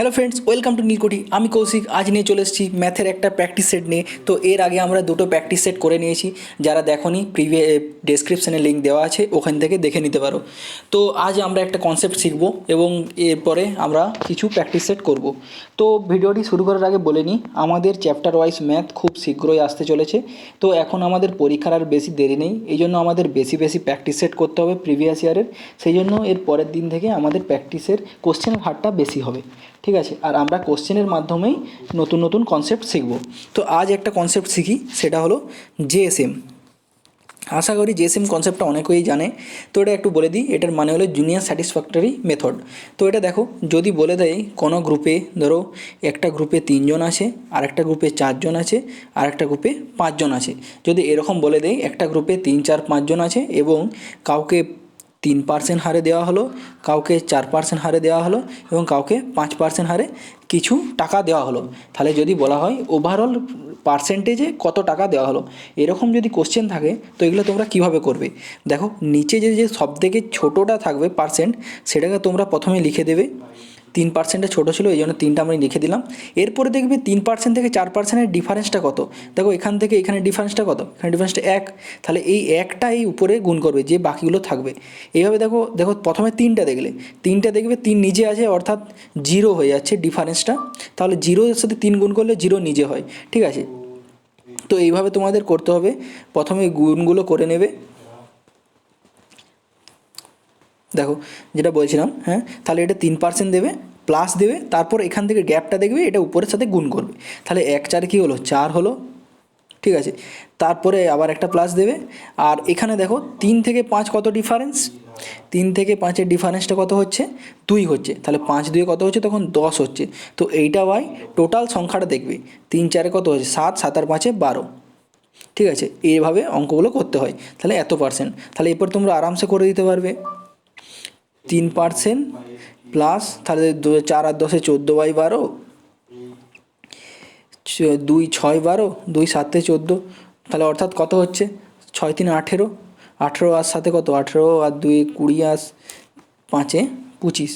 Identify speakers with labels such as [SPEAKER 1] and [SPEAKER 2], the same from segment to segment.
[SPEAKER 1] Hello friends, welcome to নীলকুঠি। আমি কৌশিক। আজ নিয়ে চলে এসেছি ম্যাথের একটা প্র্যাকটিস সেট নিয়ে। তো এর আগে আমরা দুটো প্র্যাকটিস সেট করে নিয়েছি। যারা দেখোনি, ডেসক্রিপশানে লিঙ্ক দেওয়া আছে, ওখান থেকে দেখে নিতে পারো। তো আজ আমরা একটা কনসেপ্ট শিখবো এবং এরপরে আমরা কিছু প্র্যাকটিস সেট করব। তো ভিডিওটি শুরু করার আগে বলে নিই, আমাদের চ্যাপ্টার ওয়াইজ ম্যাথ খুব শীঘ্রই আসতে চলেছে। তো এখন আমাদের পরীক্ষার আর বেশি দেরি নেই, এই জন্য আমাদের বেশি বেশি প্র্যাকটিস সেট করতে হবে প্রিভিয়াস ইয়ারের। সেই জন্য এর পরের দিন থেকে আমাদের প্র্যাকটিসের কোশ্চেনের হারটা বেশি হবে, ঠিক আছে? আর আমরা কোশ্চেনের মাধ্যমেই নতুন নতুন কনসেপ্ট শিখব। তো আজ একটা কনসেপ্ট শিখি, সেটা হলো জেএসএম। আশা করি জেএসএম কনসেপ্টটা অনেকেই জানে। তো এটা একটু বলে দিই, এটার মানে হলো জুনিয়র স্যাটিসফ্যাক্টরি মেথড। তো এটা দেখো, যদি বলে দেয় কোনো গ্রুপে, ধরো একটা গ্রুপে 3 জন আছে, আর একটা গ্রুপে 4 জন আছে, আর একটা গ্রুপে 5 জন আছে। যদি এরকম বলে দেয় একটা গ্রুপে 3, 4, 5 জন আছে এবং কাউকে 3% হারে দেওয়া হলো, কাউকে 4% হারে দেওয়া হলো এবং কাউকে 5% হারে কিছু টাকা দেওয়া হলো, তাহলে যদি বলা হয় ওভারঅল পার্সেন্টেজে কত টাকা দেওয়া হলো, এরকম যদি কোশ্চেন থাকে, তো এগুলো তোমরা কিভাবে করবে? দেখো, নিচে যে সবথেকে ছোটোটা থাকবে পার্সেন্ট, সেটাকে তোমরা প্রথমে লিখে দেবে। 3%-এ ছোটো ছিল, এই জন্য 3টা আমি লিখে দিলাম। এরপরে দেখবে 3% থেকে 4%-এর ডিফারেন্সটা কত। দেখো, এখান থেকে এখানে ডিফারেন্সটা কত, এখানে ডিফারেন্সটা 1, তাহলে এই 1টা এই উপরে গুণ করবে, যে বাকিগুলো থাকবে। এইভাবে দেখো দেখো প্রথমে 3টা দেখবে 3 নিজে আছে, অর্থাৎ 0 হয়ে যাচ্ছে ডিফারেন্সটা। তাহলে 0-এর সাথে 3 গুণ করলে 0 নিজে হয়, ঠিক আছে? তো এইভাবে তোমাদের করতে হবে, প্রথমে গুণগুলো করে নেবে। দেখো যেটা বলছিলাম, হ্যাঁ, তাহলে এটা 3% দেবে, প্লাস দেবে, তারপর এখান থেকে গ্যাপটা দেখবে, এটা উপরের সাথে গুণ করবে। তাহলে 1 4 কী হলো, 4 হলো, ঠিক আছে? তারপরে আবার একটা প্লাস দেবে। আর এখানে দেখো 3 থেকে 5 কত ডিফারেন্স, 3 থেকে 5-এর ডিফারেন্সটা কত হচ্ছে, 2 হচ্ছে। তাহলে 5 2 কত হচ্ছে, তখন 10 হচ্ছে। তো এইটা বাই টোটাল সংখ্যাটা দেখবে, 3 4 কত হচ্ছে, 7, 7 আর 5-এ 12, ঠিক আছে? এইভাবে অঙ্কগুলো করতে হয়। তাহলে এত পার্সেন্ট, তাহলে এরপর তোমরা আরামসে করে দিতে পারবে। 3% প্লাস, তাহলে 4 আর 10-এ 14/12, 2 6 12, 2 7 14, তাহলে অর্থাৎ কত হচ্ছে, 6 3 18, 18 আর সাথে কত, 18 আর 2 20 আর 5-এ 25,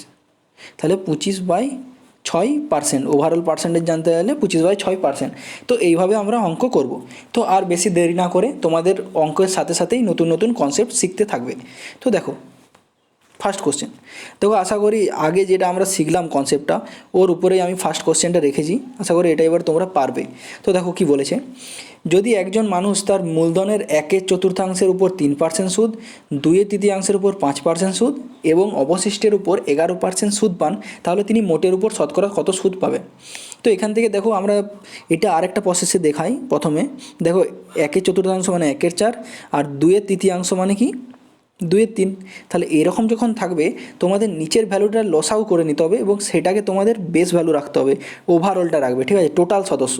[SPEAKER 1] তাহলে 25/6%। ওভারঅল পার্সেন্টেজ জানতে গেলে 25/6%। তো এইভাবে আমরা অঙ্ক করব। তো আর বেশি দেরি না করে তোমাদের অঙ্কের সাথে সাথেই নতুন নতুন কনসেপ্ট শিখতে থাকবে। তো দেখো, ফার্স্ট কোশ্চেন। দেখো, আশা করি আগে যেটা আমরা শিখলাম কনসেপ্টটা, ওর উপরেই আমি ফার্স্ট কোশ্চেনটা রেখেছি। আশা করি এটা এবার তোমরা পারবে। তো দেখো কি বলেছে, যদি একজন মানুষ তার মূলধনের 1/4 উপর 3% সুদ, 2/3 উপর 5% সুদ এবং অবশিষ্টের উপর 11% সুদ পান, তাহলে তিনি মোটের উপর শতকরা কত সুদ পাবেন? তো এখান থেকে দেখো, আমরা এটা আরেকটা প্রসেসে দেখাই। প্রথমে দেখো, 1/4 মানে 1/4, আর 2/3 মানে কি, 2/3। তাহলে এরকম যখন থাকবে, তোমাদের নিচের ভ্যালুটা লসাও করে নিতে হবে এবং সেটাকে তোমাদের বেস ভ্যালু রাখতে হবে, ওভারঅলটা রাখবে, ঠিক আছে? টোটাল সদস্য,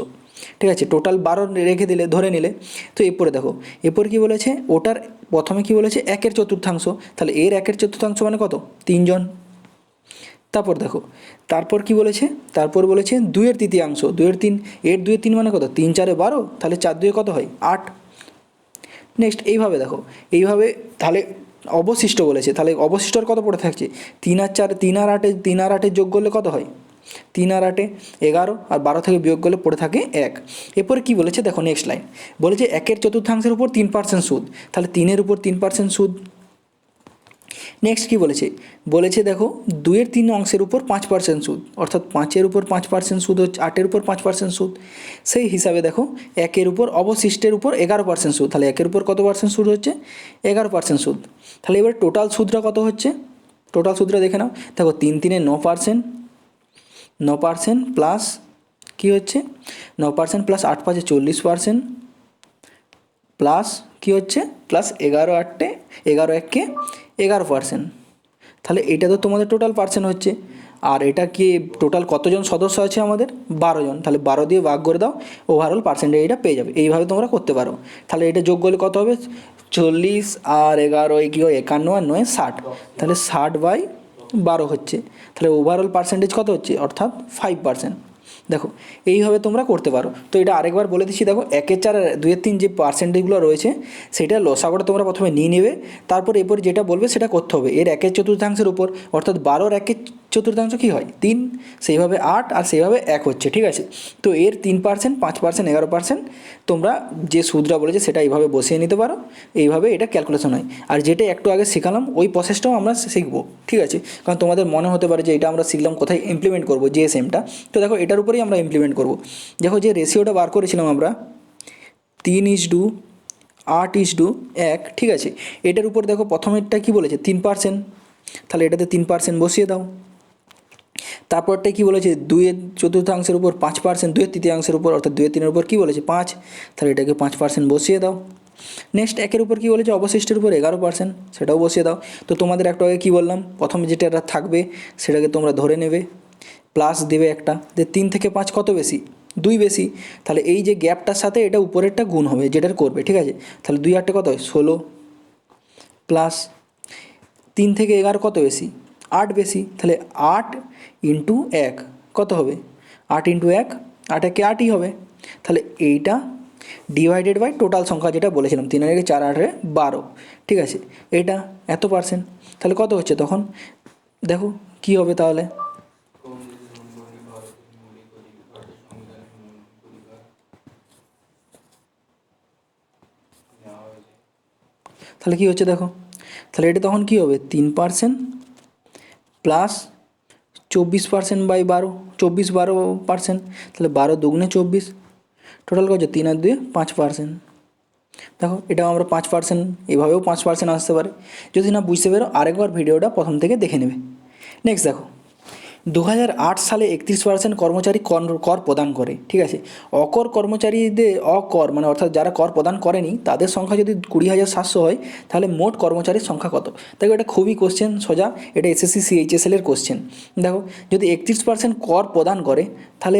[SPEAKER 1] ঠিক আছে? টোটাল 12 রেখে দিলে, ধরে নিলে। তো এরপরে দেখো, এরপর কি বলেছে, ওটার প্রথমে কি বলেছে, 1/4, তাহলে এর 1/4 মানে কত, 3 জন। তারপর দেখো, তারপর কি বলেছে, তারপর বলেছে 2/3, 2/3, এর 2/3 মানে কত, 3 4 12, তাহলে 4 2 কত হয়, 8। নেক্সট এইভাবে দেখো, এইভাবে তাহলে অবশিষ্ট বলেছে, তাহলে অবশিষ্টর কত পড়ে থাকছে, 3 আর 4, 3 আর 8 যোগ করলে কত হয়, 3 আর 8 11, আর 12 থেকে বিয়োগ করলে পড়ে থাকে 1। এরপরে কী বলেছে দেখো, নেক্সট লাইন বলেছে 1/4 উপর 3% সুদ, তাহলে 3-এর উপর 3% সুদ। নেক্সট কী বলেছে, বলেছে দেখো 2/3 উপর 5% সুদ, অর্থাৎ 5-এর উপর 5% সুদ হচ্ছে, 8-এর উপর 5% সুদ। সেই হিসাবে দেখো, 1-এর উপর অবশিষ্টের উপর 11% সুদ, তাহলে 1-এর উপর কত পার্সেন্ট সুদ হচ্ছে, 11% সুদ। তাহলে এবার টোটাল সুদটা কত হচ্ছে, টোটাল সুদটা দেখে নাও। দেখো 3 3-এ 9%, 9% প্লাস কী হচ্ছে, 9% প্লাস 8 5-এ 40%, প্লাস কী হচ্ছে, প্লাস 11 8-এ 11 1-কে 11%। তাহলে এটা তো তোমাদের টোটাল পার্সেন্ট হচ্ছে। আর এটা কি টোটাল কতজন সদস্য আছে আমাদের, 12 জন। তাহলে 12 দিয়ে ভাগ করে দাও, ওভারঅল পার্সেন্টেজ এটা পেয়ে যাবে। এইভাবে তোমরা করতে পারো। তাহলে এটা যোগ করলে কত হবে, 40 আর 11 কি হয়, 51 আর 9 60, তাহলে 60/12 হচ্ছে। তাহলে ওভারঅল পার্সেন্টেজ কত হচ্ছে, অর্থাৎ 5%। দেখো, এইভাবে তোমরা করতে পারো। তো এটা আরেকবার বলে দিচ্ছি, দেখো 1/4 আর 2/3 যে পার্সেন্টেজগুলো রয়েছে, সেটা লসাগুটা তোমরা প্রথমে নিয়ে নেবে। তারপর এরপর যেটা বলবে সেটা করতে হবে, এর 1/4 উপর, অর্থাৎ 12-র চতুর্থাংশ কী হয় 3, সেইভাবে 8 আর সেইভাবে 1 হচ্ছে, ঠিক আছে। তো এর 3%, 5%, 11%, তোমরা যে সূত্রটা বলেছে সেটা এইভাবে বসিয়ে নিতে পারো, এইভাবে এটা ক্যালকুলেশন হয়। আর যেটা একটু আগে শেখালাম ওই প্রসেসটাও আমরা শিখবো, ঠিক আছে। কারণ তোমাদের মনে হতে পারে যে এটা আমরা শিখলাম কোথায় ইমপ্লিমেন্ট করবো জিএসএমটা, তো দেখো এটার উপরেই আমরা ইমপ্লিমেন্ট করবো। দেখো যে রেশিওটা বার করেছিলাম আমরা 3:8:1, ঠিক আছে। এটার উপর দেখো প্রথমেরটা কী বলেছে 3%, তাহলে এটাতে 3% বসিয়ে দাও। তারপরটাই কী বলেছে 2/4 উপর 5%, 2/3 উপর অর্থাৎ 2/3 উপর কী বলেছে 5, তাহলে এটাকে 5% বসিয়ে দাও। নেক্সট 1 উপর কী বলেছে অবশিষ্টের উপর 11%, সেটাও বসিয়ে দাও। তো তোমাদের একটু আগে কী বললাম, প্রথমে যেটা থাকবে সেটাকে তোমরা ধরে নেবে, প্লাস দেবে একটা, যে 3 থেকে 5 কত বেশি 2 বেশি, তাহলে এই যে গ্যাপটার সাথে এটা উপরেরটা গুণ হবে যেটার করবে, ঠিক আছে। তাহলে 2 8 কত হয় 16, প্লাস 3 থেকে 11 কত বেশি 8 বেশি, তাহলে 8 × 1 কত হবে 8 × 1, 8 একে 8ই হবে। তাহলে এইটা ডিভাইডেড বাই টোটাল সংখ্যা যেটা বলেছিলাম 3 আর 4 8 12, ঠিক আছে। এটা এত পার্সেন্ট, তাহলে কত হচ্ছে তখন দেখো কি হবে তাহলে, তাহলে কী হচ্ছে দেখো, তাহলে এটা তখন কী হবে 3% প্লাস 24% বাই 12, 12%, তাহলে 12 দুগুণে 24, টোটাল কত 3 আর 2 5%। দেখো এটাও আমরা 5%, এভাবেও 5% আসতে পারে। যদি না বুঝতে পারো আরেকবার ভিডিওটা প্রথম থেকে দেখে নেবে। নেক্সট দেখো 2008 সালে 31% কর্মচারী কর প্রদান করে, ঠিক আছে। অকর কর্মচারীদের অকর মানে অর্থাৎ যারা কর প্রদান করেনি তাদের সংখ্যা যদি 20,700 হয়, তাহলে মোট কর্মচারীর সংখ্যা কত। দেখো এটা খুবই কোশ্চেন সোজা, এটা এসএসসি সিএইচএসএল এর কোশ্চেন। দেখো যদি 31% কর প্রদান করে, তাহলে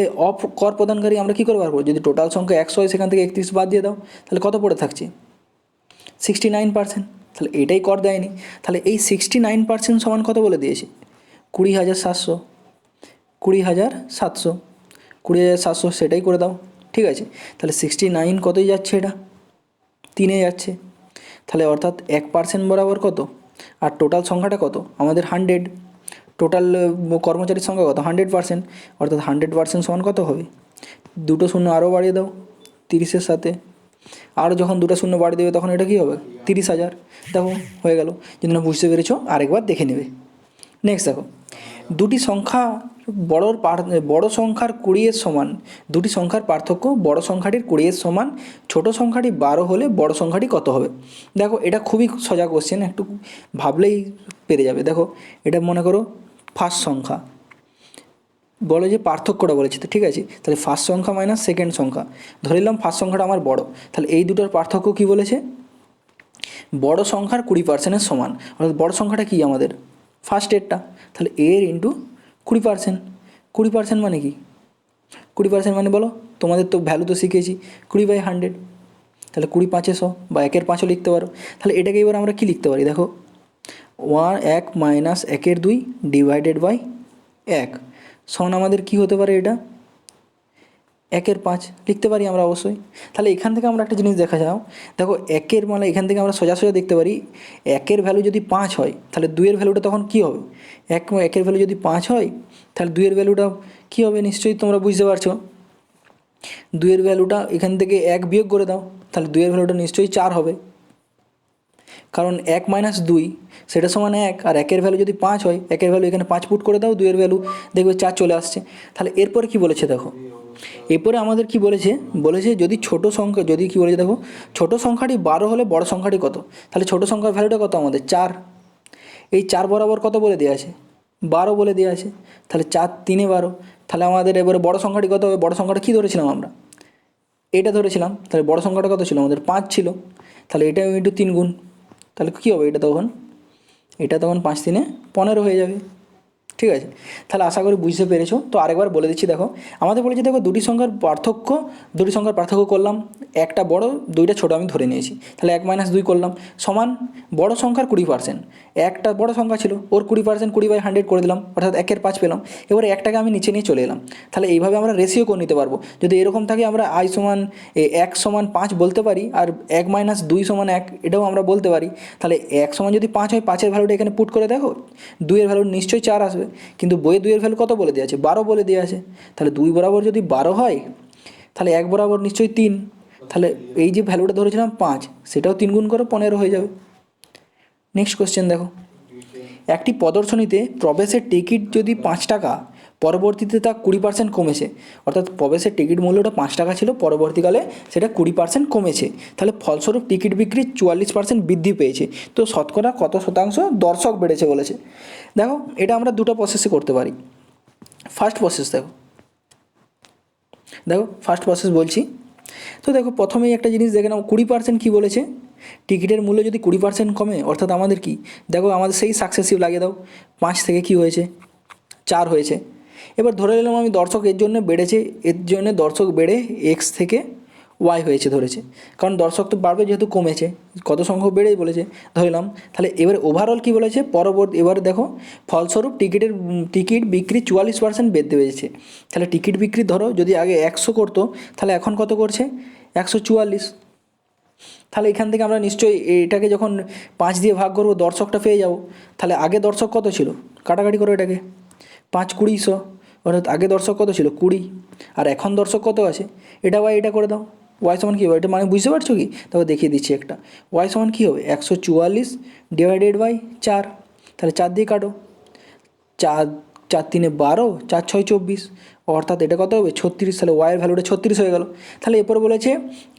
[SPEAKER 1] কর প্রদানকারী আমরা কী করে পারবো, যদি টোটাল সংখ্যা 100 হয় সেখান থেকে 31 বাদ দিয়ে দাও, তাহলে কত পড়ে থাকছে 69%, তাহলে এটাই কর দেয়নি। তাহলে এই 69% সমান কত বলে দিয়েছে 20,700, 20,700, 20,700 সেটাই করে দাও, ঠিক আছে। তাহলে 69 কতই যাচ্ছে, এটা 3 যাচ্ছে, তাহলে অর্থাৎ 1% বরাবর কত, আর টোটাল সংখ্যাটা কত আমাদের 100, টোটাল কর্মচারীর সংখ্যা কত 100%, অর্থাৎ 100% সমান কত হবে, 2 শূন্য আরও বাড়িয়ে দাও 30-এর সাথে, আরও যখন 2 শূন্য বাড়িয়ে দেবে তখন এটা কী হবে 30,000। দেখো হয়ে গেল, যদি না বুঝতে পেরেছো আরেকবার দেখে নেবে। নেক্সট দেখো দুটি সংখ্যা বড় সংখ্যার 20 সমান, দুটি সংখ্যার পার্থক্য বড় সংখ্যাটির 20 সমান, ছোট সংখ্যাটি 12 হলে বড় সংখ্যাটি কত হবে। দেখো এটা খুবই সোজা কোশ্চেন, একটু ভাবলেই পেরে যাবে। দেখো এটা মনে করো ফার্স্ট সংখ্যা, বলো যে পার্থক্যটা বলেছে তো, ঠিক আছে। তাহলে ফার্স্ট সংখ্যা মাইনাস সেকেন্ড সংখ্যা, ধরে নিলাম ফার্স্ট সংখ্যাটা আমার বড়, তাহলে এই দুটোর পার্থক্য কী বলেছে বড় সংখ্যার 20%-এর সমান, অর্থাৎ বড় সংখ্যাটা কী আমাদের ফার্স্ট এরটা, তাহলে এর ইন্টু 20%, 20% মানে কি 20% মানে বলো, তোমাদের তো ভ্যালু তো শিখেছি 20/100, তাহলে 20 5 100 বা 1 5ও লিখতে পারো। তাহলে এটাকে এবার আমরা কী লিখতে পারি দেখো 1 মাইনাস 1 2 ডিভাইডেড বাই 1 সমান আমাদের কী হতে পারে, এটা 1 5 লিখতে পারি আমরা অবশ্যই। তাহলে এখান থেকে আমরা একটা জিনিস দেখা যাও, দেখো 1 মানে এখান থেকে আমরা সোজা দেখতে পারি 1 ভ্যালু যদি 5 হয় তাহলে 2 ভ্যালুটা তখন কী হবে, 1 ভ্যালু যদি 5 হয় তাহলে 2 ভ্যালুটা কী হবে নিশ্চয়ই তোমরা বুঝতে পারছো, 2 ভ্যালুটা এখান থেকে 1 বিয়োগ করে দাও, তাহলে 2 ভ্যালুটা নিশ্চয়ই 4 হবে, কারণ 1 মাইনাস 2 সেটা সমান 1, আর 1 ভ্যালু যদি 5 হয় 1 ভ্যালু এখানে 5 পুট করে দাও, 2 ভ্যালু দেখবে 4 চলে আসছে। তাহলে এরপরে কী বলেছে দেখো, এরপরে আমাদের কি বলেছে, যদি ছোট সংখ্যা যদি কী বলেছে দেখো ছোট সংখ্যাটি 12 হলে বড় সংখ্যাটি কত, তাহলে ছোট সংখ্যার ভ্যালুটা কত আমাদের 4, এই 4 বরাবর কত বলে দেওয়া আছে 12 বলে দেওয়া আছে, তাহলে 4 3 12, তাহলে আমাদের এবারে বড় সংখ্যাটি কত হবে, বড় সংখ্যাটা কী ধরেছিলাম আমরা এটা ধরেছিলাম, তাহলে বড় সংখ্যাটা কত ছিল আমাদের 5 ছিল, তাহলে এটা ইন্টু 3 গুণ, তাহলে কী হবে এটা তখন 5 3 15 হয়ে যাবে, ঠিক আছে। তাহলে আশা করি বুঝতে পেরেছো। তো আরেকবার বলে দিচ্ছি, দেখো আমাদের বলেছে দেখো দুটি সংখ্যার পার্থক্য করলাম, একটা বড় 2টা ছোটো আমি ধরে নিয়েছি, তাহলে 1 মাইনাস 2 করলাম সমান বড় সংখ্যার 20%, একটা বড় সংখ্যা ছিল ওর 20% 20/100 করে দিলাম, অর্থাৎ 1 5 পেলাম। এবারে একটাকে আমি নিচে নিয়ে চলে এলাম, তাহলে এইভাবে আমরা রেশিও করে নিতে পারবো। যদি এরকম থাকে আমরা i সমান 1 সমান 5 বলতে পারি, আর 1 মাইনাস 2 সমান 1 এটাও আমরা বলতে পারি। তাহলে 1 সমান যদি 5 হয় 5-এর ভ্যালুটা এখানে পুট করে দেখো, 2-এর ভ্যালু নিশ্চয়ই 4 আসবে, হবে, কিন্তু বইয়ে 2-এর ভ্যালু কত বলে দেওয়া আছে? 12 বলে দেওয়া আছে। তাহলে 2 বরাবর যদি 12 হয় তাহলে 1 বরাবর নিশ্চয়ই 3, তাহলে এই যে ভ্যালুটা ধরেছিলাম 5, সেটাও 3 গুণ করে 15 হয়ে যাবে। নেক্সট কোশ্চেন দেখো, একটি প্রদর্শনীতে প্রবেশের টিকিট যদি 5 টাকা, পরবর্তীতে তা 20% কমেছে, অর্থাৎ প্রবেশের টিকিট মূল্যটা 5 টাকা ছিল, পরবর্তীকালে সেটা 20% কমেছে, তাহলে ফলস্বরূপ টিকিট বিক্রি 44% বৃদ্ধি পেয়েছে। তো শতকরা কত শতাংশ দর্শক বেড়েছে বলেছে। দেখো এটা আমরা দুটো প্রসেসে করতে পারি। ফার্স্ট প্রসেস দেখো ফার্স্ট প্রসেস বলছি। তো দেখো প্রথমেই একটা জিনিস দেখে নাও, 20% কী বলেছে, টিকিটের মূল্য যদি 20% কমে, অর্থাৎ আমাদের কি, দেখো আমাদের সেই সাকসেসিভ লাগিয়ে দাও, 5 থেকে কি হয়েছে 4 হয়েছে। এবার ধরে নিলাম আমি দর্শক এর জন্য বেড়েছে, এর জন্য দর্শক বেড়ে এক্স থেকে ওয়াই হয়েছে ধরেছে, কারণ দর্শক তো বাড়বে যেহেতু কমেছে, কত সংখ্যক বেড়েই বলেছে ধরলাম। তাহলে এবার ওভারঅল কী বলেছে, পরবর্তী এবারে দেখো ফলস্বরূপ টিকিট বিক্রি 44% বৃদ্ধি পেয়েছে। তাহলে টিকিট বিক্রি ধরো যদি আগে 100 করতো, তাহলে এখন কত করছে 144। তাহলে এখান থেকে আমরা নিশ্চয়ই এটাকে যখন 5 দিয়ে ভাগ করবো দর্শকটা পেয়ে যাব। তাহলে আগে দর্শক কত ছিল, কাটাকাটি করো এটাকে, 5 20 অর্থাৎ আগে দর্শক কত ছিল 20, আর এখন দর্শক কত আছে, এটা ওয়াই এটা করে দাও, ওয়াই সমান কী হবে, এটা মানে বুঝতে পারছো কি, তবে দেখিয়ে দিচ্ছি একটা, ওয়াই সমান কী হবে 144 ডিভাইডেড বাই 4, তাহলে 4 দিয়ে কাটো, 4 4 3 12, 4 6 24, অর্থাৎ এটা কত হবে 36, তাহলে ওয়াইয়ের ভ্যালুটা 36 হয়ে গেল। তাহলে এরপর বলেছে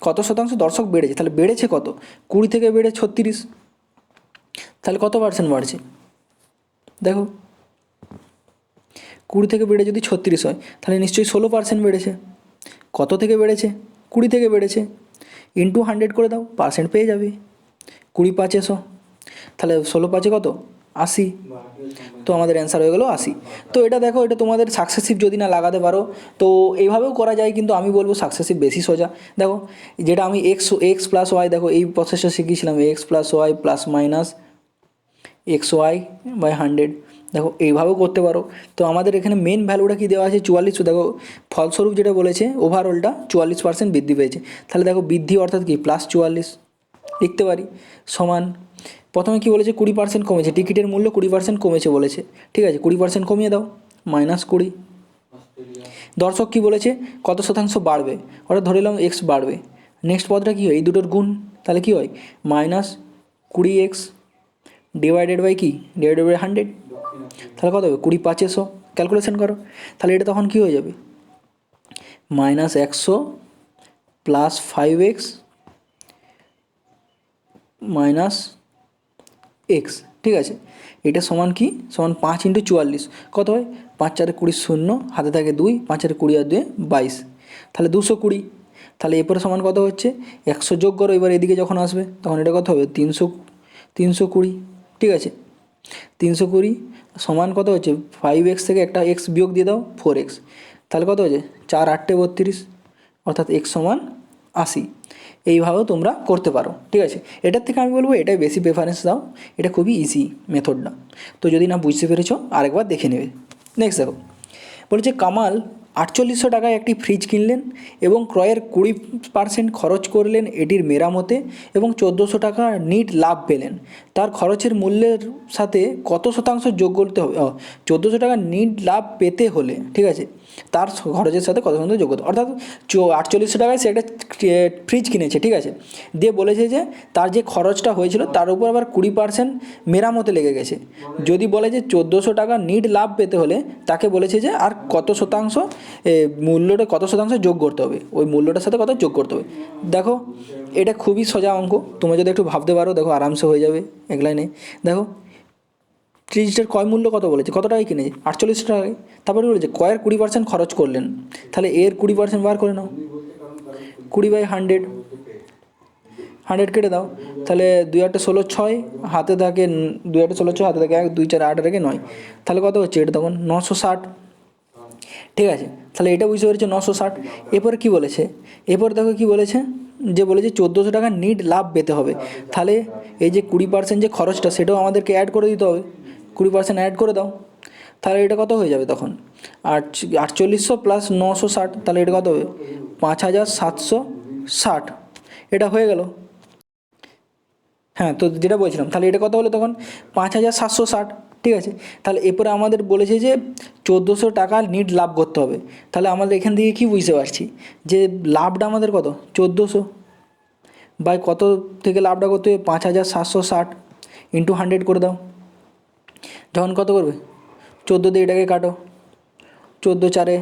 [SPEAKER 1] কত শতাংশ দর্শক বেড়েছে, তাহলে বেড়েছে কত, 20 থেকে বেড়ে 36, তাহলে কত পার্সেন্ট বাড়ছে, দেখো 20 থেকে বেড়ে যদি 36 হয় তাহলে নিশ্চয়ই 16% বেড়েছে। কত থেকে বেড়েছে, 20 থেকে বেড়েছে, ইন্টু 100 করে দাও, পার্সেন্ট পেয়ে যাবে, 20 5 100, তাহলে 16 5 কত 80, তো আমাদের অ্যান্সার হয়ে গেলো 80। তো এটা দেখো, এটা তোমাদের সাকসেসিভ যদি না লাগাতে পারো তো এইভাবেও করা যায়, কিন্তু আমি বলবো সাকসেসিভ বেশি সোজা। দেখো যেটা আমি এক্স প্লাস ওয়াই, দেখো এই প্রসেসটা শিখিয়েছিলাম, X plus Y plus minus X Y by 100, দেখো এইভাবেও করতে পারো। তো আমাদের এখানে মেন ভ্যালুটা কি দেওয়া আছে 44, দেখো ফলস্বরূপ যেটা বলেছে ওভারঅলটা 44% বৃদ্ধি পেয়েছে, তাহলে দেখো বৃদ্ধি অর্থাৎ কি প্লাস 44 লিখতে পারি, সমান প্রথমে কি বলেছে 20% কমেছে, টিকিটের মূল্য 20% কমেছে বলেছে, ঠিক আছে 20% কমিয়ে দাও, মাইনাস 20। দর্শক কি বলেছে কত শতাংশ বাড়বে, ওটা ধরে নিলাম এক্স বাড়বে, নেক্সট পদটা কী হয় এই দুটোর গুণ, তাহলে কী হয় মাইনাস 20x ডিভাইডেড বাই কি, ডিভাইডেড বাই 100, তাহলে কত হবে 20 5 100, ক্যালকুলেশন করো, তাহলে এটা তখন কী হয়ে যাবে minus 100 plus 5x minus x, ঠিক আছে, এটা সমান কি, সমান 5 × 44, কত হয় 5 4 20 শূন্য, হাতে থাকে 2, 5 4 20 আর 2 22, তাহলে 220, তাহলে এরপরে সমান কত হচ্ছে 100 যোগ করো, এবার এদিকে যখন আসবে তখন এটা কত হবে 320, ঠিক আছে 320 সমান কত হচ্ছে 5x থেকে একটা x বিয়োগ দিয়ে দাও 4x, তাহলে কত হচ্ছে 4 8 32, অর্থাৎ x সমান 80। এইভাবেও তোমরা করতে পারো, ঠিক আছে, এটার থেকে আমি বলবো এটাই বেশি প্রেফারেন্স দাও, এটা খুবই ইজি মেথডটা। তো যদি না বুঝতে পেরেছো আরেকবার দেখে নেবে। নেক্সট দেখো বলেছে কামাল 4800 টাকায় একটি ফ্রিজ কিনলেন এবং ক্রয়ের 20% খরচ করলেন এটির মেরামতে এবং 1400 টাকা নিট লাভ পেলেন, তার খরচের মূল্যের সাথে কত শতাংশ যোগ করতে হবে, 1400 টাকা নিট লাভ পেতে হলে, ঠিক আছে, তার খরচের সাথে কত শতাংশ যোগ করতে, অর্থাৎ 4800 টাকায় সে একটা ফ্রিজ কিনেছে, ঠিক আছে, দিয়ে বলেছে যে তার যে খরচটা হয়েছিল তার উপর আবার 20% মেরামতে লেগে গেছে, যদি বলে যে 1400 টাকা নিট লাভ পেতে হলে তাকে বলেছে যে আর কত শতাংশ মূল্যটা কত শতাংশ যোগ করতে হবে, ওই মূল্যটার সাথে কত যোগ করতে হবে। দেখো এটা খুবই সোজা অঙ্ক, তোমরা যদি একটু ভাবতে পারো দেখো আরামসে হয়ে যাবে এক লাইনে। দেখো ফ্রিজটার ক্রয় মূল্য কত বলেছে, কত টাকায় কিনেছে 4800 টাকায়, তারপরে বলেছে ক্রয়ের 20% খরচ করলেন, তাহলে এর 20% বার করে নাও, 20/100, 100 কেটে দাও, তাহলে 2 8 16 6, হাতে থাকে 2 8 16 6, হাতে থাকে 1 2 4 8 রেখে 9, তাহলে কত হচ্ছে এটা তখন 960, ঠিক আছে, তাহলে এটা বুঝতে পেরেছে 960। এরপরে কী বলেছে, এরপর দেখো কী বলেছে, যে বলেছে 1400 টাকা নিট লাভ পেতে হবে, তাহলে এই যে 20% যে খরচটা সেটাও আমাদেরকে অ্যাড করে দিতে হবে, 20% অ্যাড করে দাও, তাহলে এটা কত হয়ে যাবে তখন 4800 প্লাস 960, তাহলে এটা কত হবে 5760, এটা হয়ে গেল। হ্যাঁ তো যেটা বলছিলাম তাহলে এটা কত হলো তখন 5760, ঠিক আছে। তাহলে এরপরে আমাদের বলেছে যে 1400 টাকা নিট লাভ করতে হবে। তাহলে আমাদের এখান থেকে কী বুঝতে পারছি যে লাভটা আমাদের কত, 1400 বাই কত থেকে লাভটা করতে হবে, 5760 ইন্টু 100 করে দাও। যখন কত করবে, 14 দিয়ে এটাকে কাটো, 14 চারে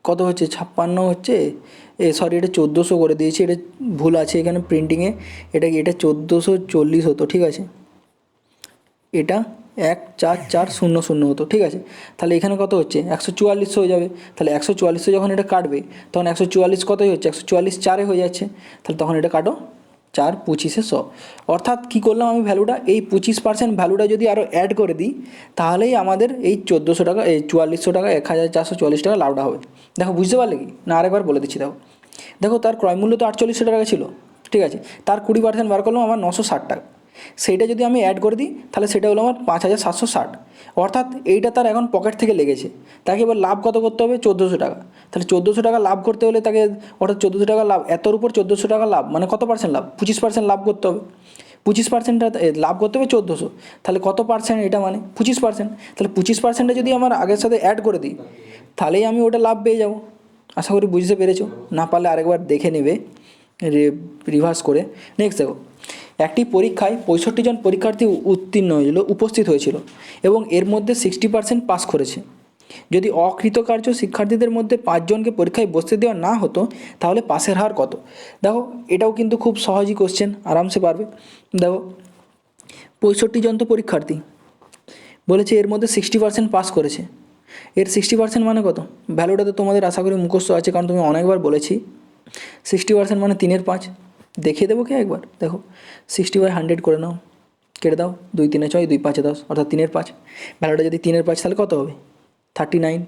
[SPEAKER 1] কত হচ্ছে, 56 হচ্ছে, সরি এটা 1400 করে দিয়েছি, এটা ভুল আছে এখানে প্রিন্টিংয়ে, এটা 1440 হতো, ঠিক আছে, এটা 14400 হতো, ঠিক আছে। তাহলে এখানে কত হচ্ছে, 144 হয়ে যাবে। তাহলে 144 যখন এটা কাটবে তখন 144 কতই হচ্ছে, 144 চারে হয়ে যাচ্ছে। তাহলে তখন এটা কাটো, 4 25 100। অর্থাৎ কী করলাম আমি ভ্যালুটা, এই 25% ভ্যালুটা যদি আরও অ্যাড করে দিই তাহলেই আমাদের এই 1400 টাকা, এই 4400 টাকা, 1440 টাকা লাভটা হবে। দেখো বুঝতে পারলে কি না, আরেকবার বলে দিচ্ছি। দেখো দেখো তার ক্রয় মূল্য তো 4800 টাকা ছিল, ঠিক আছে, তার 20% বার করলাম আমার 960 টাকা। সেইটা যদি আমি অ্যাড করে দিই তাহলে সেটা হলো আমার 5760। অর্থাৎ এইটা তার এখন পকেট থেকে লেগেছে। তাকে এবার লাভ কত করতে হবে, 1400 টাকা। তাহলে 1400 টাকা লাভ করতে হলে তাকে, অর্থাৎ 1400 টাকা লাভ, এতর উপর 1400 টাকা লাভ মানে কত পার্সেন্ট লাভ, 25% লাভ করতে হবে। 25%টা লাভ করতে হবে 1400, তাহলে কত পার্সেন্ট এটা মানে 25%। তাহলে 25%টা যদি আমার আগের সাথে অ্যাড করে দিই তাহলেই আমি ওটা লাভ পেয়ে যাব। আশা করি বুঝতে পেরেছো, না পারলে আরেকবার দেখে নেবে রিভার্স করে। নেক্সট দেখো, একটি পরীক্ষায় 65 জন পরীক্ষার্থী উত্তীর্ণ হয়েছিল, উপস্থিত হয়েছিল এবং এর মধ্যে 60% পাস করেছে। যদি অকৃতকার্য শিক্ষার্থীদের মধ্যে 5 জনকে পরীক্ষায় বসতে দেওয়া না হতো তাহলে পাসের হার কত। দেখো এটাও কিন্তু খুব সহজই কোশ্চেন, আরামসে পারবে। দেখো 65 জন তো পরীক্ষার্থী বলেছে, এর মধ্যে 60% পাস করেছে। এর 60% মানে কত, ভ্যালুটা তো তোমাদের আশা করি মুখস্থ আছে, কারণ তুমি অনেকবার বলেছি। 60% মানে 3/5, দেখিয়ে দেবো কি একবার, দেখো 60/100 করে নাও, কেটে দাও, 2 3 6 2 5 10, অর্থাৎ 3/5। ভ্যালুটা যদি 3/5 তাহলে কত হবে, 39।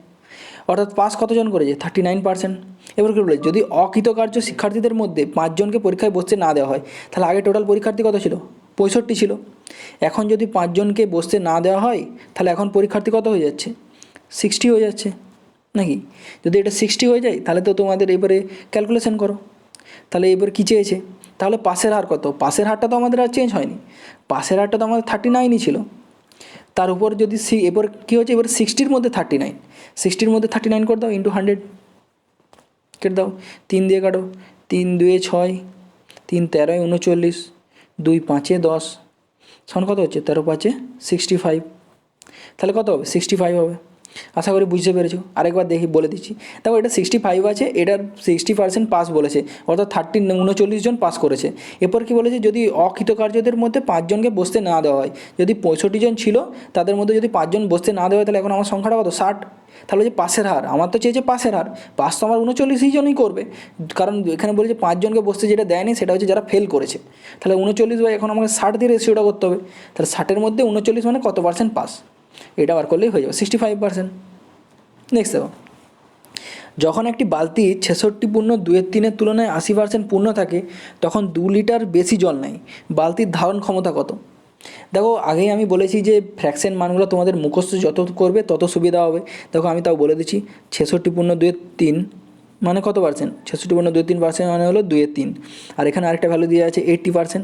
[SPEAKER 1] অর্থাৎ পাস কতজন করেছে, 39%। এবার কী বলে, যদি অকৃতকার্য শিক্ষার্থীদের মধ্যে 5 জনকে পরীক্ষায় বসতে না দেওয়া হয় তাহলে আগে টোটাল পরীক্ষার্থী কত ছিল, 65 ছিল। এখন যদি 5 জনকে বসতে না দেওয়া হয় তাহলে এখন পরীক্ষার্থী কত হয়ে যাচ্ছে, 60 হয়ে যাচ্ছে নাকি। যদি এটা 60 হয়ে যায় তাহলে তো তোমাদের এবারে ক্যালকুলেশন করো। তাহলে এবার কী চেয়েছে, তাহলে পাসের হার কত, পাসের হারটা তো আমাদের আর চেঞ্জ হয়নি, পাসের হারটা তো আমাদের 39ই ছিল। তার উপর যদি এবার কী হচ্ছে, এবার 60-র মধ্যে 39, 60-র মধ্যে 39 করে দাও, ইন্টু 100 কেটে দাও, 3 দিয়ে কাটো, 3 2 6, 3 13 39, 2 5 10, সমান কত হচ্ছে, 13 5 65। তাহলে কত হবে, 65 হবে। আশা করি বুঝতে পেরেছো। আরেকবার দেখি বলে দিচ্ছি, দেখো এটা 65 আছে, এটার 60% পাস বলেছে, অর্থাৎ 39 জন পাস করেছে। এরপর কি বলেছে, যদি অকৃতকার্যদের মধ্যে 5 জনকে বসতে না দেওয়া হয়, যদি 65 জন ছিল তাদের মধ্যে যদি 5 জন বসতে না দেওয়া হয় তাহলে এখন আমার সংখ্যাটা কত, 60। তাহলে যে পাসের হার, আমার তো চেয়েছে পাসের হার, পাস তো আমার 39 জনই করবে, কারণ এখানে বলেছে 5 জনকে বসতে যেটা দেয়নি সেটা হচ্ছে যারা ফেল করেছে। তাহলে 39 বাই এখন আমাকে 60 দিয়ে রেশিওটা করতে হবে। তাহলে 60-এর মধ্যে 39 মানে কত পার্সেন্ট পাস, এটা বার করলেই হয়ে যাবে, 65%। নেক্সট দেখো, যখন একটি বালতি 66 পূর্ণ 2/3 তুলনায় 80% পূর্ণ থাকে তখন 2 লিটার বেশি জল নেয়, বালতির ধারণ ক্ষমতা কত। দেখো আগেই আমি বলেছি যে ফ্র্যাকশন মানগুলো তোমাদের মুখস্থ যত করবে তত সুবিধা হবে। দেখো আমি তাও বলে দিচ্ছি, 66 পূর্ণ 2/3 মানে কত পার্সেন্ট, 66 পূর্ণ 2/3% মানে হলো 2/3। আর এখানে আরেকটা ভ্যালু দেওয়া আছে 80%,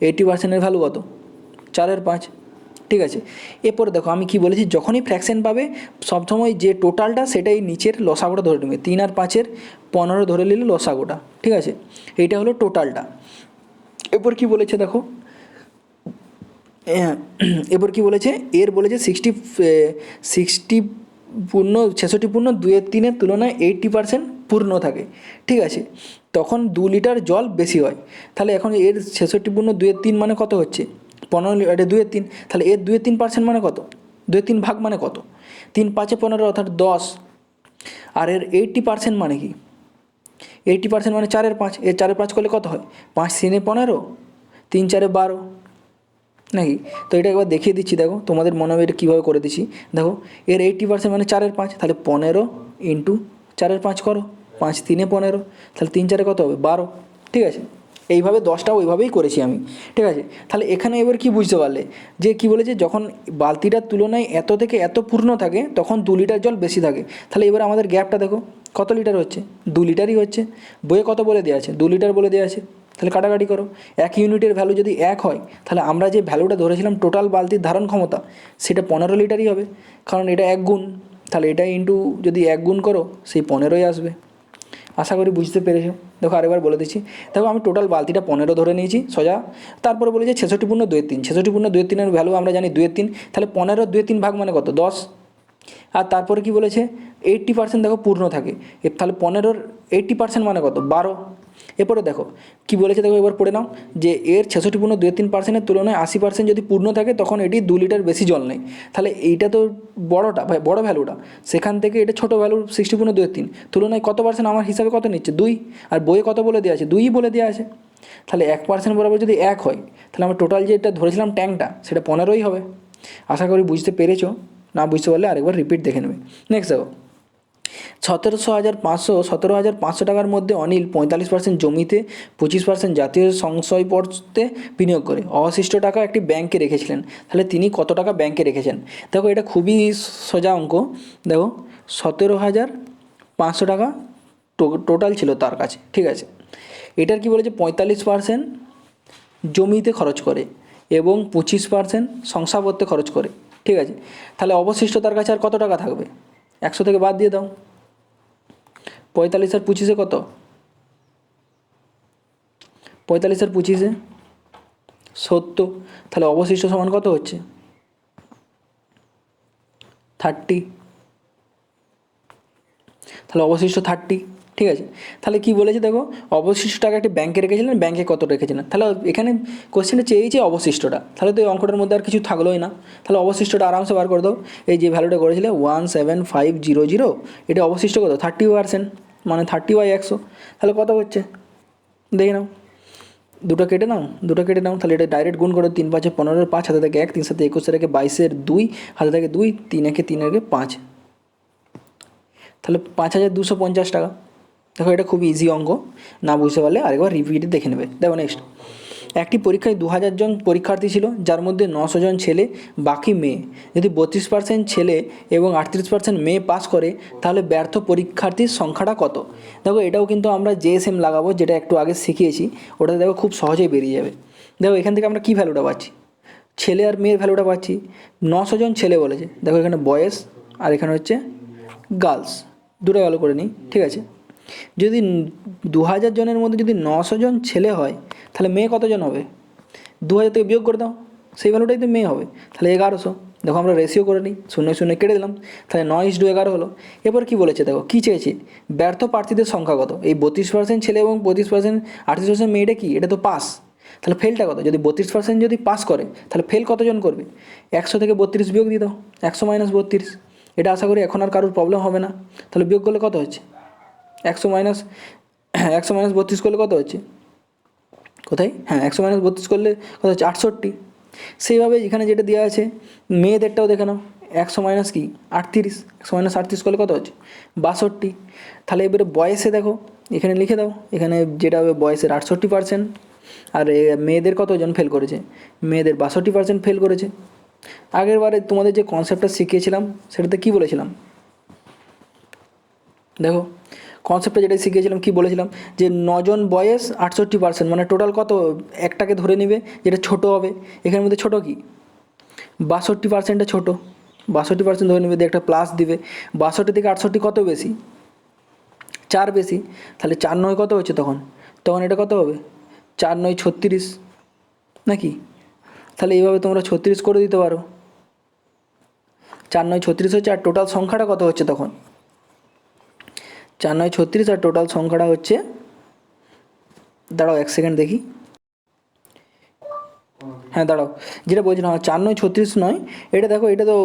[SPEAKER 1] 80%-এর ভ্যালু কত, 4/5, ঠিক আছে। এরপরে দেখো আমি কি বলেছি, যখনই ফ্র্যাকশন পাবে সবসময় যে টোটালটা সেটাই নিচের লসাগুটা ধরে নেবে, 3 আর 5-এর 15 ধরে নিলে লসাগুটা, ঠিক আছে, এইটা হলো টোটালটা। এরপর কি বলেছে দেখো, এরপর কি বলেছে, এর বলেছে 60 পূর্ণ 66 পূর্ণ 2/3 তুলনায় 80% পূর্ণ থাকে, ঠিক আছে, তখন 2 লিটার জল বেশি হয়। তাহলে এখন এর 66 পূর্ণ 2/3 মানে কত হচ্ছে, 15 লিটার, 2/3, তাহলে এর 2/3% মানে কত, 2/3 ভাগ মানে কত, 3 5 15 অর্থাৎ 10। আর এর 80% মানে কি, 80% মানে 4/5, এর 4/5 করলে কত হয়, 5 3 15, 3 4 12 নাকি। তো এটা একবার দেখিয়ে দিচ্ছি, দেখো তোমাদের মনে হবে এটা কীভাবে করে দিচ্ছি। দেখো এর 80% মানে 4/5, তাহলে 15 ইন্টু 4/5 করো, 5 3 15, তাহলে 3 4 কত হবে, 12, ঠিক আছে। এইভাবে 10টা ওইভাবেই করেছি আমি, ঠিক আছে। তাহলে এখানে এবার কি বুঝতে পারলে, যে কি বলেছে, যখন বালতিটার তুলনায় এত থেকে এত পূর্ণ থাকে তখন 2 লিটার জল বেশি থাকে। তাহলে এবার আমাদের গ্যাপটা দেখো কত লিটার হচ্ছে, 2 লিটারই হচ্ছে। বইয়ে কত বলে দেওয়া আছে, 2 লিটার বলে দেওয়া আছে। তাহলে কাটাকাটি করো। 1 ইউনিটের ভ্যালু যদি 1 হয় তাহলে আমরা যে ভ্যালুটা ধরেছিলাম টোটাল বালতির ধারণ ক্ষমতা সেটা 15 লিটারই হবে, কারণ এটা 1 গুণ, তাহলে এটা ইন্টু যদি 1 গুণ করো সেই 15ই আসবে। আশা করি বুঝতে পেরেছো। দেখো আরেকবার বলে দিচ্ছি, দেখো আমি টোটাল বালতিটা 15 ধরে নিয়েছি সোজা, তারপরে বলেছি 66/2/3, 66/2/3 ভ্যালু আমরা জানি 2/3, তাহলে 15/2/3 ভাগ মানে কত 10। আর তারপরে কি বলেছে 80% দেখো পূর্ণ থাকে, তাহলে 15-র 80% মানে কত 12। এরপরে দেখো কি বলেছে, দেখো এবার পড়ে নাও যে এর 66/2/3%-এর তুলনায় 80% যদি পূর্ণ থাকে তখন এটি 2 লিটার বেশি জল নেয়। তাহলে এইটা তো বড়টা বড় ভ্যালুটা, সেখান থেকে এটা ছোটো ভ্যালু 60/2/3 তুলনায় কত পার্সেন্ট আমার হিসাবে কত নিচ্ছে 2, আর বইয়ে কত বলে দেওয়া আছে 2ই বলে দেওয়া আছে। তাহলে 1% বরাবর যদি 1 হয় তাহলে আমরা টোটাল যেটা ধরেছিলাম ট্যাঙ্কটা সেটা 15ই হবে। আশা করি বুঝতে পেরেছো, না বুঝতে পারলে আরেকবার রিপিট দেখে নেবে। নেক্সট দেখো 17,500 টাকার মধ্যে অনিল 45% জমিতে, 25% জাতীয় সঞ্চয়পত্রে বিনিয়োগ করে অবশিষ্ট টাকা একটি ব্যাংকে রেখেছিলেন। তাহলে তিনি কত টাকা ব্যাংকে রেখেছেন? দেখো এটা খুবই সোজা অঙ্ক। দেখো 17,500 টাকা টোটাল ছিল তার কাছে, ঠিক আছে। এটার কি বলেছে 45% জমিতে খরচ করে এবং 25% শংসাপত্রে খরচ করে, ঠিক আছে। তাহলে অবশিষ্ট তার কাছে আর কত টাকা থাকবে? 100 থেকে বাদ দিয়ে দাও, 45 আর 25-এ কত? 45 আর 25-এ 70, তাহলে অবশিষ্ট সমান কত হচ্ছে 30, তাহলে অবশিষ্ট 30, ঠিক আছে। তাহলে কি বলেছে দেখো অবশিষ্ট টাকা একটি ব্যাংকে রেখেছিলেন, ব্যাংকে কত রেখেছিলেন, তাহলে এখানে কোশ্চেনে চেয়েছে অবশিষ্টটা, তাহলে তো এই অঙ্কটার মধ্যে আর কিছু থাকলোই না। তাহলে অবশিষ্টটা আরামসে বার করে দাও। এই যে ভ্যালুটা করেছিলে 17500, এটা অবশিষ্ট কত 30%, মানে 30/100, তাহলে কত হচ্ছে দেখে নাও। দুটো কেটে নাও, তাহলে এটা ডাইরেক্ট গুণ করো। 3×5 = 15, 5 হাতে থাকে 1, 3 7 21, 22 2 হাতে থাকে 2, 3 1 3 5, তাহলে 5250 টাকা। দেখো এটা খুব ইজি অঙ্ক, না বুঝতে পারলে আরেকবার রিপিটে দেখে নেবে। দেখো নেক্সট, একটি পরীক্ষায় 2000 জন পরীক্ষার্থী ছিল, যার মধ্যে 900 জন ছেলে বাকি মেয়ে। যদি 32% ছেলে এবং 38% মেয়ে পাস করে তাহলে ব্যর্থ পরীক্ষার্থীর সংখ্যাটা কত? দেখো এটাও কিন্তু আমরা জেএসএম লাগাবো, যেটা একটু আগে শিখিয়েছি, ওটা দেখো খুব সহজেই বেরিয়ে যাবে। দেখো এখান থেকে আমরা কী ভ্যালুটা পাচ্ছি, ছেলে আর মেয়ের ভ্যালুটা পাচ্ছি। 900 জন ছেলে বলেছে, দেখো এখানে বয়েজ আর এখানে হচ্ছে গার্লস, দুটো ভ্যালু করে নিই, ঠিক আছে। যদি 2000 জনের মধ্যে যদি 900 জন ছেলে হয় তাহলে মেয়ে কতজন হবে? 2000 থেকে বিয়োগ করে দাও, সেই ভ্যালুটাই তো মেয়ে হবে, তাহলে 1100। দেখো আমরা রেশিও করে নিই, 0 0 কেটে দিলাম, তাহলে 9:11 হলো। এরপর কী বলেছে দেখো, কী চেয়েছে ব্যর্থ প্রার্থীদের সংখ্যা কত? এই 32% ছেলে এবং 25% 38% মেয়েটা কি, এটা তো পাস, তাহলে ফেলটা কত? যদি 32% যদি পাস করে তাহলে ফেল কতজন করবে? 100 থেকে 32 বিয়োগ দিয়ে দাও, 100 - 32। এটা আশা করি এখন আর কারোর প্রবলেম হবে না। তাহলে বিয়োগ করলে কত হচ্ছে 100 - 32 করলে কত হচ্ছে, কোথায়, হ্যাঁ 100 - 32 করলে কত হচ্ছে 68। সেইভাবে এখানে যেটা দেওয়া আছে মেয়েদেরটাও দেখে নাও, 100 মাইনাস কি 38, 100 - 38 করলে কত হচ্ছে 62। তাহলে এবারে বয়সে দেখো এখানে লিখে দাও, এখানে যেটা হবে বয়সের 68%, আর মেয়েদের কতজন ফেল করেছে, মেয়েদের 62% ফেল করেছে। আগের বারে তোমাদের যে কনসেপ্টটা শিখিয়েছিলাম সেটাতে কী বলেছিলাম, দেখো কনসেপ্টটা যেটা শিখিয়েছিলাম কী বলেছিলাম, যে 9 জন বয়েস 68%, মানে টোটাল কত, একটাকে ধরে নেবে যেটা ছোটো হবে, এখানের মধ্যে ছোটো কি 62%টা ছোটো, 62% ধরে নেবে দিয়ে একটা প্লাস দিবে। 62 থেকে 68 কত বেশি, 4 বেশি, তাহলে 4 9 কত হচ্ছে তখন, এটা কত হবে 4 9 36 নাকি, তাহলে এইভাবে তোমরা 36 করে দিতে পারো, 4 9 36 হচ্ছে। আর টোটাল সংখ্যাটা কত হচ্ছে তখন, 4 9 36, আর টোটাল সংখ্যাটা হচ্ছে, দাঁড়াও 1 সেকেন্ড দেখি, হ্যাঁ দাঁড়াও যেটা বলছিলাম 4 9 36 নয়, এটা দেখো এটা তো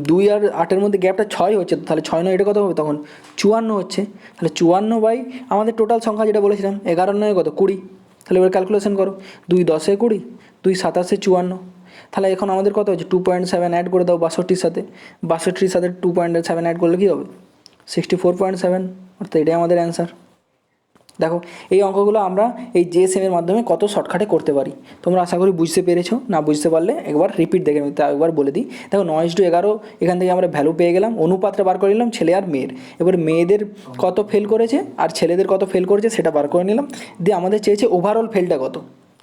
[SPEAKER 1] 2 আর 8-এর মধ্যে গ্যাপটা 6 হচ্ছে, তাহলে 6 9 এটা কত হবে তখন 54 হচ্ছে। তাহলে 54 বাই আমাদের টোটাল সংখ্যা যেটা বলেছিলাম 11 9 কত 20, তাহলে এবার ক্যালকুলেশন করো, 2 10 20, 2 7 54, তাহলে এখন আমাদের কত হচ্ছে 2.7 অ্যাড করে দাও 62-র সাথে, 62-র সাথে 2.7 অ্যাড করলে কী হবে 64.7, অর্থাৎ এটাই আমাদের অ্যান্সার। দেখো এই অঙ্কগুলো আমরা এই জিএসএমের মাধ্যমে কত শর্টকাটে করতে পারি। তোমরা আশা করি বুঝতে পেরেছো, না বুঝতে পারলে একবার রিপিট দেখে নিতে, একবার বলে দিই। দেখো 9:11 এখান থেকে আমরা ভ্যালু পেয়ে গেলাম, অনুপাতটা বার করে নিলাম ছেলে আর মেয়ের। এবার মেয়েদের কত ফেল করেছে আর ছেলেদের কত ফেল করেছে সেটা বার করে নিলাম, দিয়ে আমাদের চেয়েছে ওভারঅল ফেলটা কত,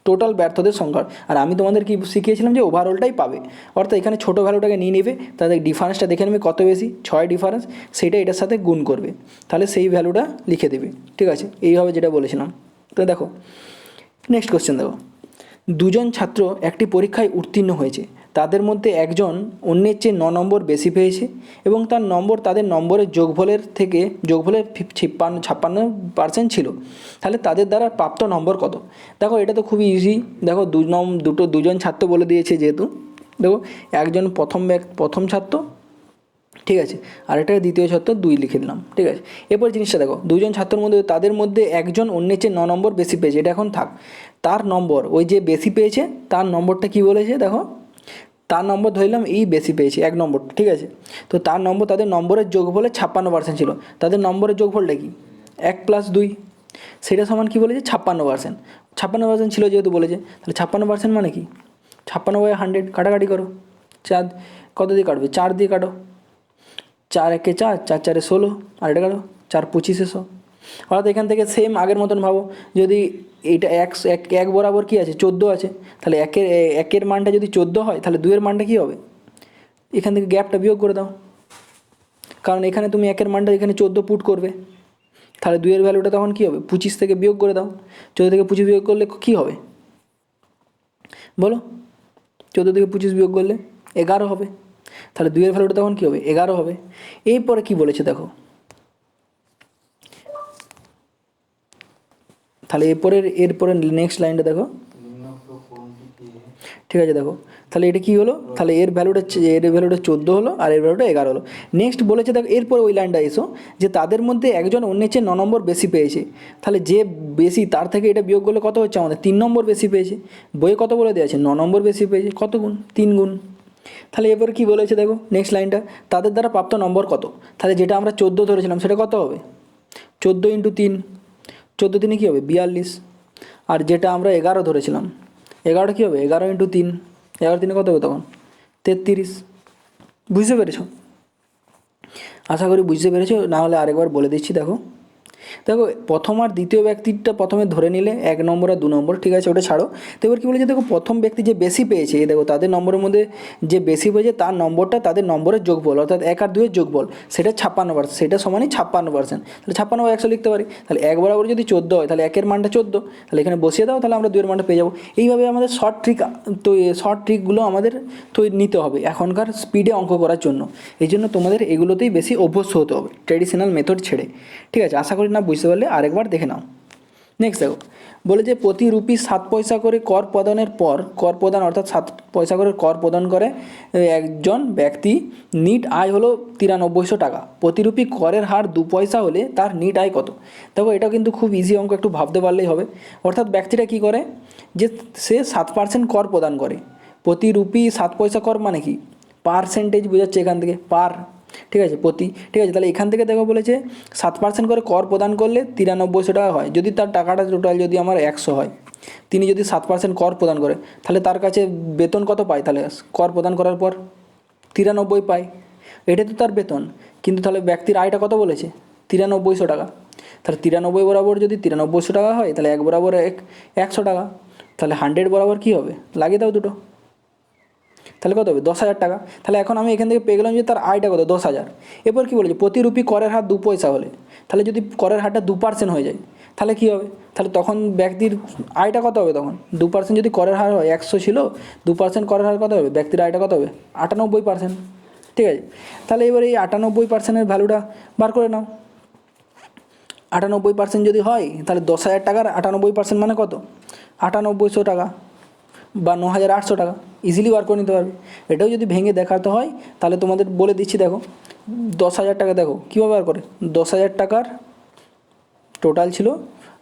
[SPEAKER 1] টোটাল ব্যর্থদের সংখ্যা। আর আমি তোমাদের কি শিখিয়েছিলাম যে ওভারঅলটাই পাবে, অর্থাৎ এখানে ছোটো ভ্যালুটাকে নিয়ে নেবে, তাদের ডিফারেন্সটা দেখে নেবে কত বেশি, 6 ডিফারেন্স, সেটা এটার সাথে গুণ করবে, তাহলে সেই ভ্যালুটা লিখে দেবে। ঠিক আছে, এইভাবে যেটা বলেছিলাম। তো দেখো নেক্সট কোশ্চেন দেখো, দুজন ছাত্র একটি পরীক্ষায় উত্তীর্ণ হয়েছে, তাদের মধ্যে একজন অন্যের চেয়ে 9 নম্বর বেশি পেয়েছে এবং তার নম্বর তাদের নম্বরের যোগফলের 56% ছিল, তাহলে তাদের দ্বারা প্রাপ্ত নম্বর কত। দেখো এটা তো খুবই ইজি। দেখো দুজন ছাত্র বলে দিয়েছে যেহেতু, দেখো একজন প্রথম ছাত্র, ঠিক আছে, আর এটা দ্বিতীয় ছাত্র 2 লিখে দিলাম। ঠিক আছে, এরপর জিনিসটা দেখো, দুজন ছাত্রের মধ্যে তাদের মধ্যে একজন অন্যের চেয়ে 9 নম্বর বেশি পেয়েছে, এটা এখন থাক। তার নম্বর, ওই যে বেশি পেয়েছে তার নম্বরটা কি বলেছে দেখো, তার নম্বর ধরলাম এই বেশি পেয়েছে 1 নম্বর, ঠিক আছে। তো তার নম্বর, তাদের নম্বরের যোগফলে 56% ছিল, তাদের নম্বরের যোগফলটা কি 1 + 2, সেটা সমান কী বলেছে 56%। 56% ছিল যেহেতু বলেছে, তাহলে 56% মানে কি 56/100, কাটাকাটি করো, 4 কত দিয়ে কাটবে, 4 দিয়ে কাটো, 4 × 1 = 4, 4 × 4 = 16, আর এটা কাটো 4 × 25 100। অর্থাৎ এখান থেকে সেম আগের মতন ভাবো, যদি এইটা এক বরাবর কী আছে 14 আছে, তাহলে একের মানটা যদি 14 হয় তাহলে 2-এর মানটা কী হবে, এখান থেকে গ্যাপটা বিয়োগ করে দাও, কারণ এখানে তুমি একের মানটা এখানে 14 পুট করবে, তাহলে 2-এর ভ্যালুটা তখন কী হবে, 25 থেকে বিয়োগ করে দাও। 14 থেকে 25 বিয়োগ করলে কী হবে বলো, 14 থেকে 25 বিয়োগ করলে 11 হবে, তাহলে 2-এর ভ্যালুটা তখন কী হবে 11 হবে। এরপরে কী বলেছে দেখো, তাহলে এরপরে নেক্সট লাইনটা দেখো, ঠিক আছে। দেখো তাহলে এটা কী হলো, তাহলে এর ভ্যালুটা 14 হলো আর এর ভ্যালুটা 11 হলো। নেক্সট বলেছে দেখো, এরপরে ওই লাইনটা এসো, যে তাদের মধ্যে একজন অন্যের চেয়ে 9 নম্বর বেশি পেয়েছে, তাহলে যে বেশি তার থেকে এটা বিয়োগ করলে কত হচ্ছে আমাদের 3 নম্বর বেশি পেয়েছে, বইয়ে কত বলে দেওয়া আছে 9 নম্বর বেশি পেয়েছে, কত গুণ 3 গুণ। তাহলে এরপরে কী বলেছে দেখো নেক্সট লাইনটা, তাদের দ্বারা প্রাপ্ত নম্বর কত, তাহলে যেটা আমরা 14 ধরেছিলাম সেটা কত হবে 14 × 3, 14 3 কী হবে 42, আর যেটা আমরা 11 ধরেছিলাম, 11টা কী হবে 11 × 3, 11 3 কত হবে তখন 33। বুঝতে পেরেছ, আশা করি বুঝতে পেরেছো, না হলে আরেকবার বলে দিচ্ছি। দেখো প্রথম আর দ্বিতীয় ব্যক্তিটা প্রথমে ধরে নিলে 1 নম্বর আর 2 নম্বর, ঠিক আছে, ওটা ছাড়ো। তো এবার কী বলেছে দেখো, প্রথম ব্যক্তি যে বেশি পেয়েছে, দেখো তাদের নম্বরের মধ্যে যে বেশি পেয়েছে তার নম্বরটা তাদের নম্বরের যোগফল, অর্থাৎ 1 আর 2-এর যোগফল, সেটা 56%, সেটা সমানই 56%, তাহলে 56/100 লিখতে পারি। তাহলে 1 বরাবর যদি 14 হয় তাহলে 1-এর মানটা 14, তাহলে এখানে বসিয়ে দাও, তাহলে আমরা 2-এর মানটা পেয়ে যাবো। এইভাবে আমাদের শর্ট ট্রিকগুলো আমাদের নিতে হবে এখনকার স্পিডে অঙ্ক করার জন্য। এই জন্য তোমাদের এগুলোতেই বেশি অভ্যস্ত হতে হবে, ট্র্যাডিশনাল মেথড ছেড়ে। ঠিক আছে, আশা করি না বুঝতে পারলে আরেকবার দেখে নাও। নেক্সট দেখো, বলে যে প্রতি রুপি 7 পয়সা করে কর প্রদানের পর, কর প্রদান অর্থাৎ 7 পয়সা করে কর প্রদান করে একজন ব্যক্তি, নিট আয় হলো 9300 টাকা, প্রতি রুপি করের হার 2 পয়সা হলে তার নিট আয় কত। দেখো এটা কিন্তু খুব ইজি অঙ্ক, একটু ভাবতে পারলেই হবে। অর্থাৎ ব্যক্তিটা কী করে, যে সে 7% কর প্রদান করে, প্রতি রুপি 7 পয়সা কর মানে কি পার্সেন্টেজ বোঝাচ্ছে এখান থেকে, পার, ঠিক আছে, প্রতি, ঠিক আছে। তাহলে এখান থেকে দেখো বলেছে 7% করে কর প্রদান করলে 9300 টাকা হয়, যদি তার টাকাটা টোটাল যদি আমার 100 হয়, তিনি যদি 7% কর প্রদান করে, তাহলে তার কাছে বেতন কত পায়, তাহলে কর প্রদান করার পর 93 পায়, এটা তো তার বেতন। কিন্তু তাহলে ব্যক্তির আয়টা কত বলেছে 9300 টাকা, তাহলে 93 বরাবর যদি 9300 টাকা হয়, তাহলে 1 বরাবর 100 টাকা, তাহলে 100 বরাবর কী হবে, লাগিয়ে দাও দুটো, তাহলে কত হবে 10,000 টাকা। তাহলে এখন আমি এখান থেকে পেয়ে গেলাম যে তার আয়টা কত 10,000। এরপর কী বলেছে, প্রতি রুপি করের হার 2 পয়সা হলে, তাহলে যদি করের হারটা 2% হয়ে যায় তাহলে কী হবে, তাহলে তখন ব্যক্তির আয়টা কত হবে, তখন 2% যদি করের হার হয়, 100 ছিল, 2% করের হার কত হবে, ব্যক্তির আয়টা কত হবে 98%। ঠিক আছে, তাহলে এবার এই 98%-এর ভ্যালুটা বার করে নাও। 98% যদি হয় তাহলে 10,000 টাকার 98% মানে কত 9800 টাকা বা 9,800 টাকা, ইজিলি বার করে নিতে পারবে। এটাও যদি ভেঙে দেখাতে হয় তাহলে তোমাদের বলে দিচ্ছি। দেখো 10,000 টাকা, দেখো কীভাবে বার করে, 10,000 টাকার টোটাল ছিল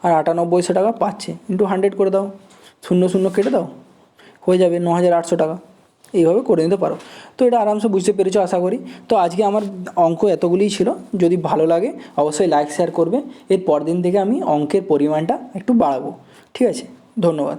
[SPEAKER 1] আর 9800 টাকা পাচ্ছে, ইন্টু 100 করে দাও, 0 0 কেটে দাও, হয়ে যাবে 9,800 টাকা। এইভাবে করে নিতে পারো। তো এটা আরামসে বুঝতে পেরেছো আশা করি। তো আজকে আমার অঙ্ক এতগুলিই ছিল। যদি ভালো লাগে অবশ্যই লাইক শেয়ার করবে। এর পর দিন থেকে আমি অঙ্কের পরিমাণটা একটু বাড়াবো। ঠিক আছে, ধন্যবাদ।